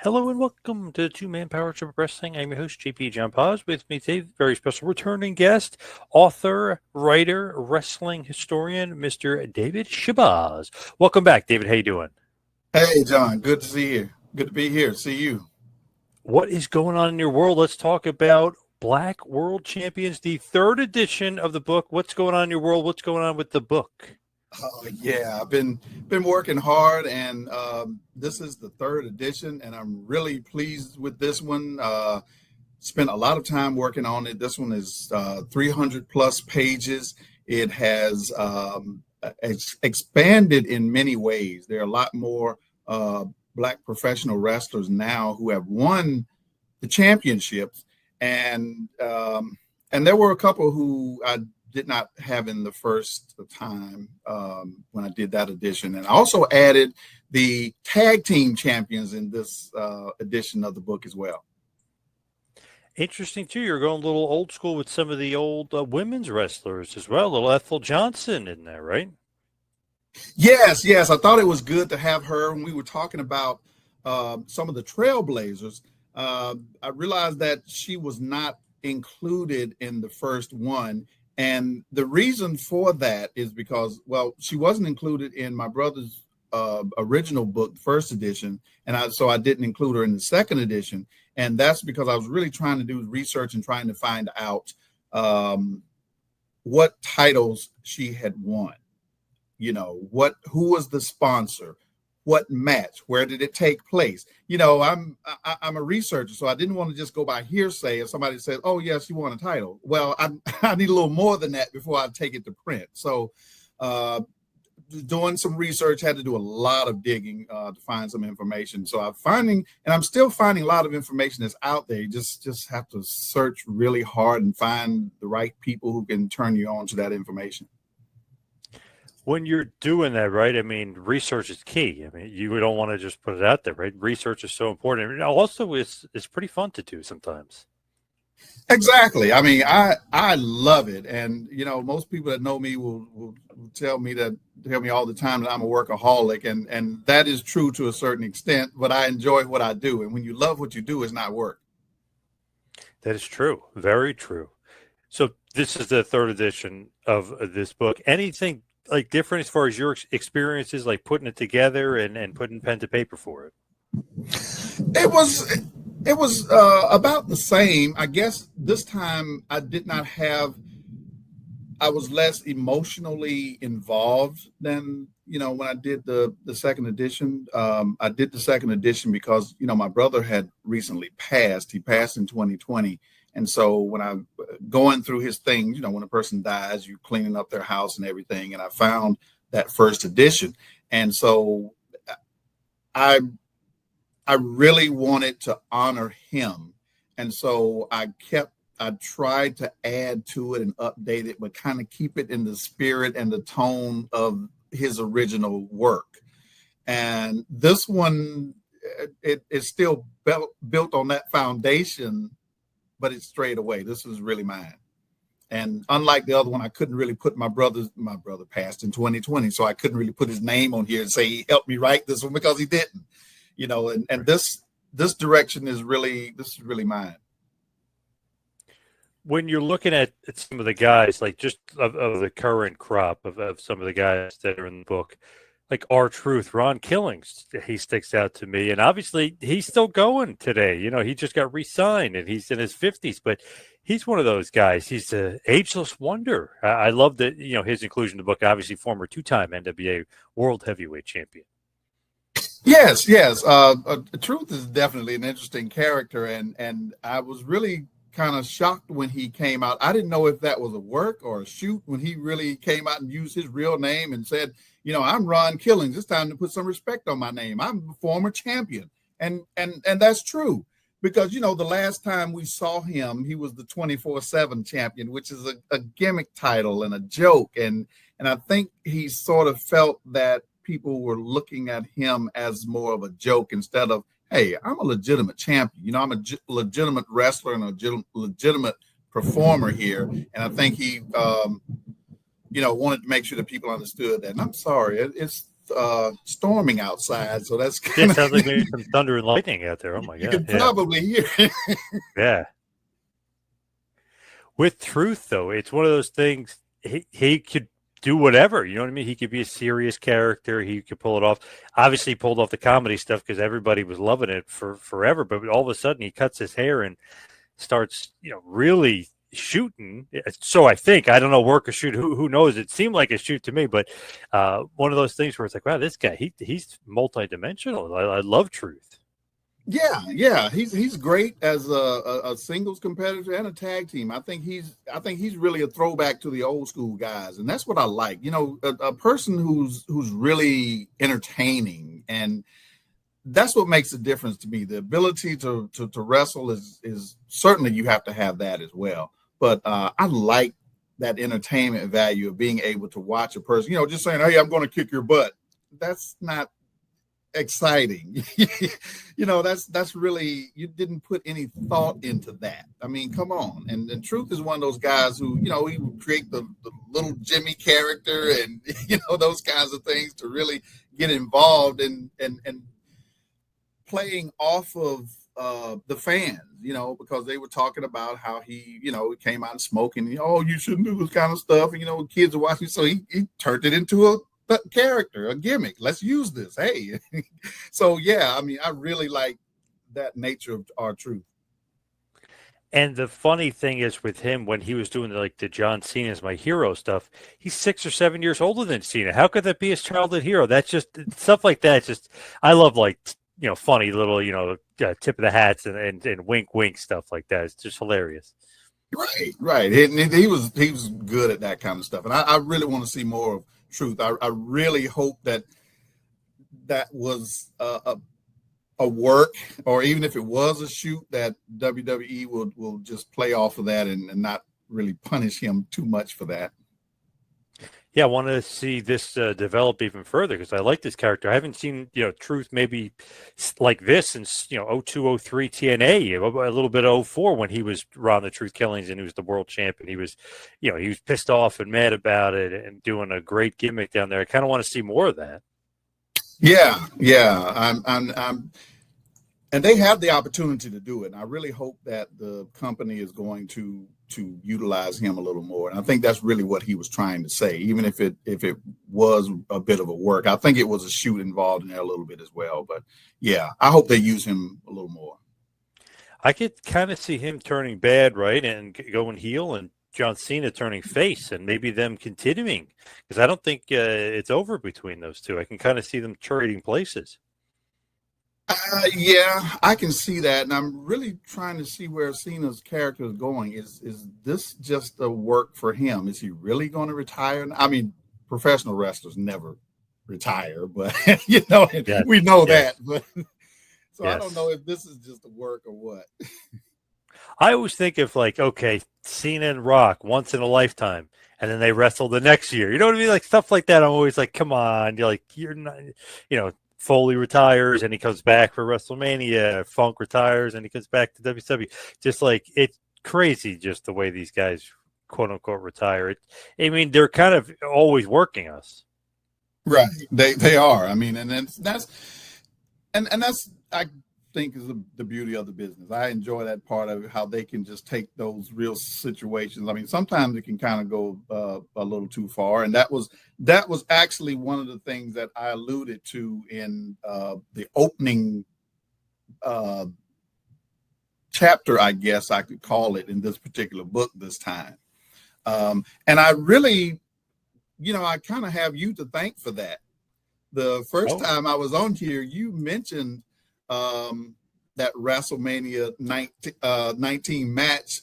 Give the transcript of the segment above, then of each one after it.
Hello and welcome to the Two Man Power Trip of Wrestling. I'm your host, JP John Paz. With me today, very special returning guest, author, writer, wrestling historian, Mr. David Shabazz. Welcome back, David. How you doing? Hey, John. Good to see you. Good to be here. See you. What is going on in your world? Let's talk about Black World Champions, the third edition of the book. What's going on in your world? What's going on with the book? Oh yeah, I've been working hard, and this is the third edition, and I'm really pleased with this one. Spent a lot of time working on it. This one is 300 plus pages. It has expanded in many ways. There are a lot more Black professional wrestlers now who have won the championships, and there were a couple who I did not have in the first time when I did that edition. And I also added the tag team champions in this edition of the book as well. Interesting, too. You're going a little old school with some of the old women's wrestlers as well. A little Ethel Johnson in there, right? Yes. I thought it was good to have her. When we were talking about some of the trailblazers, I realized that she was not included in the first one. And the reason for that is because, well, she wasn't included in my brother's original book, first edition, and so I didn't include her in the second edition. And that's because I was really trying to do research and trying to find out what titles she had won. You know, who was the sponsor? What match? Where did it take place? You know, I'm a researcher, so I didn't want to just go by hearsay. If somebody said, "Oh, yes, you won a title," well, I need a little more than that before I take it to print. So, doing some research, had to do a lot of digging to find some information. So I'm still finding a lot of information that's out there. You just have to search really hard and find the right people who can turn you on to that information. When you're doing that, right? I mean, research is key. I mean, you don't want to just put it out there, right? Research is so important. And also, it's pretty fun to do sometimes. Exactly. I mean, I love it, and you know, most people that know me will tell me all the time that I'm a workaholic, and that is true to a certain extent. But I enjoy what I do, and when you love what you do, it's not work. That is true. Very true. So this is the third edition of this book. Anything like different as far as your experiences, like putting it together and putting pen to paper for it? It was about the same. I guess this time I was less emotionally involved than, you know, when I did the second edition. I did the second edition because, you know, my brother had recently passed. He passed in 2020. And so when I'm going through his things, you know, when a person dies, you're cleaning up their house and everything. And I found that first edition. And so I really wanted to honor him. And so I tried to add to it and update it, but kind of keep it in the spirit and the tone of his original work. And this one, it is still built on that foundation, but it's straight away. This is really mine. And unlike the other one, I couldn't really put my brother passed in 2020. So I couldn't really put his name on here and say he helped me write this one because he didn't, you know, and this direction is really mine. When you're looking at some of the guys, like just of the current crop of some of the guys that are in the book, like R-Truth, Ron Killings, he sticks out to me. And obviously he's still going today. You know, he just got re-signed and he's in his 50s, but he's one of those guys. He's an ageless wonder. I love that, you know, his inclusion in the book, obviously former two-time NWA World Heavyweight Champion. Yes. Truth is definitely an interesting character. And I was really kind of shocked when he came out. I didn't know if that was a work or a shoot when he really came out and used his real name and said, you know, I'm Ron Killings. It's time to put some respect on my name. I'm a former champion. And that's true because, you know, the last time we saw him, he was the 24/7 champion, which is a gimmick title and a joke. And I think he sort of felt that people were looking at him as more of a joke instead of, hey, I'm a legitimate champion. You know, I'm a legitimate wrestler and a legitimate performer here. And I think he, you know, wanted to make sure that people understood that. And I'm sorry, it's storming outside, so that's Yeah, kind it of sounds like maybe some thunder and lightning out there. Oh my you God. can Yeah. probably hear it. Yeah. With Truth, though, it's one of those things he could do whatever. You know what I mean? He could be a serious character. He could pull it off. Obviously, he pulled off the comedy stuff because everybody was loving it for forever. But all of a sudden, he cuts his hair and starts, really shooting. So I think, I don't know, work or shoot. Who knows? It seemed like a shoot to me, but one of those things where it's like, wow, this guy, he's multidimensional. I love Truth. Yeah, he's great as a singles competitor and a tag team. I think he's really a throwback to the old school guys, and that's what I like. A person who's really entertaining, and that's what makes a difference to me. The ability to wrestle is certainly, you have to have that as well. But I like that entertainment value of being able to watch a person, just saying, "Hey, I'm going to kick your butt." That's not exciting. That's really, you didn't put any thought into that. I mean, come on. And Truth is one of those guys who, he would create the little Jimmy character and those kinds of things to really get involved and playing off of the fans, because they were talking about how he came out smoking, oh, you shouldn't do this kind of stuff, and kids are watching, so he turned it into a character, a gimmick. Let's use this. Hey. So yeah, I mean, I really like that nature of R-Truth. And the funny thing is with him, when he was doing the John Cena's My Hero stuff, he's 6 or 7 years older than Cena. How could that be his childhood hero? That's just stuff like that. Just, I love funny little, tip of the hats and wink, wink stuff like that. It's just hilarious. Right. He was good at that kind of stuff. And I really want to see more of Truth. I really hope that was a work, or even if it was a shoot, that WWE will just play off of that and not really punish him too much for that. Yeah, I want to see this develop even further because I like this character. I haven't seen Truth maybe like this since 02, 03 TNA, a little bit of 04 when he was Ron the Truth Killings and he was the world champion. He was he was pissed off and mad about it and doing a great gimmick down there. I kind of want to see more of that. Yeah. I'm and they have the opportunity to do it. And I really hope that the company is going to utilize him a little more. And I think that's really what he was trying to say, even if it was a bit of a work. I think it was a shoot involved in there a little bit as well. But yeah, I hope they use him a little more. I could kind of see him turning bad, right, and going heel, and John Cena turning face, and maybe them continuing, because I don't think it's over between those two. I can kind of see them trading places. Yeah, I can see that, and I'm really trying to see where Cena's character is going. Is this just a work for him? Is he really going to retire? I mean, professional wrestlers never retire, but Yes. we know that. But so Yes. I don't know if this is just a work or what. I always think of okay, Cena and Rock once in a lifetime, and then they wrestle the next year. You know what I mean? Like stuff like that. I'm always like, come on, you're not, Foley retires and he comes back for WrestleMania. Funk retires and he comes back to WWE. Just it's crazy, just the way these guys quote unquote retire. I mean, they're kind of always working us. Right. They are. I mean, and that's I think is the beauty of the business. I enjoy that part of how they can just take those real situations. I mean, sometimes it can kind of go a little too far, and that was actually one of the things that I alluded to in the opening chapter, I guess I could call it, in this particular book this time. And I really, I kind of have you to thank for that. The first time I was on here, you mentioned that WrestleMania 19 match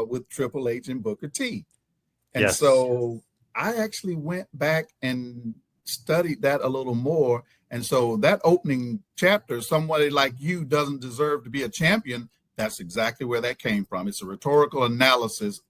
with Triple H and Booker T. And yes. So I actually went back and studied that a little more. And so that opening chapter, somebody like you doesn't deserve to be a champion, that's exactly where that came from. It's a rhetorical analysis